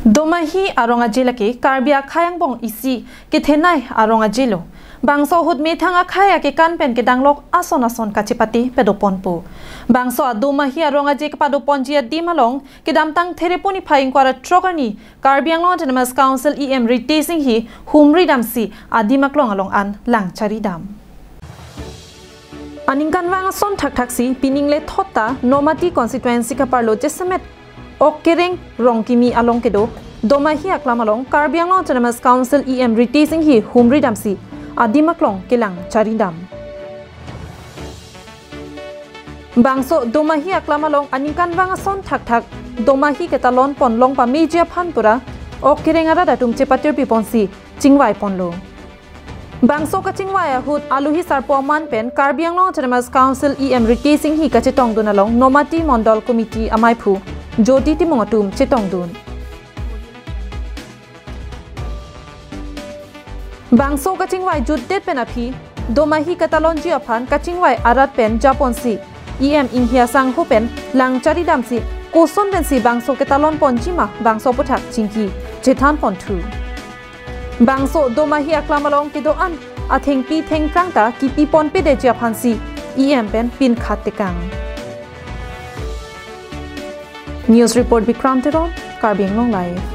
Domahi aronga jilaki karbia khayang bong isi ke thenai aronga jilo bangso hut methanga khaya ke kanpen ke danglok ason kachipati pedoponpu bangso domahi aronga je ke padopon jia dimalong ke damtang thereponi phaing kwara trogani karbiang autonomous council em retasing hi humri damsi adimaklong along an langchari dam aningkan wanga son thak piningle thota nomati constituency ka parlo jesamet Okkereng rongkimi along kedo domahi aklamalong karbiang autonomous council em retasing hi humri damsi adimaklong kelang charidam bangso domahi aklamalong aningkan wanga son thak domahi ketalon ponlong pa media phanpura okkereng ara datum chepatir piponsi chingwai ponlo bangso ka chingwai hut aluhi sarpoman pen karbiang autonomous council em retasing hi kachetong dunalong nomati mondol committee amaiphu Jodi Timongatum Chitongdun Bangso Kachingwai Judet Penapi Domahi Katalonji Apan Kachingwai Arat Pen Japonsi em Inghia Sang Hopen Lang Chari Damsi Koson Bensi Bangso Katalon Ponjima Bangso Potak Chingki Chetan Pontu Bangso Domahi Aklamalong Kidoan Athengpi Theng Prangta Kipi Pon Pede Japansi em Pen Pin Khatekang News report Bikram Teron, Karbiang Long Live.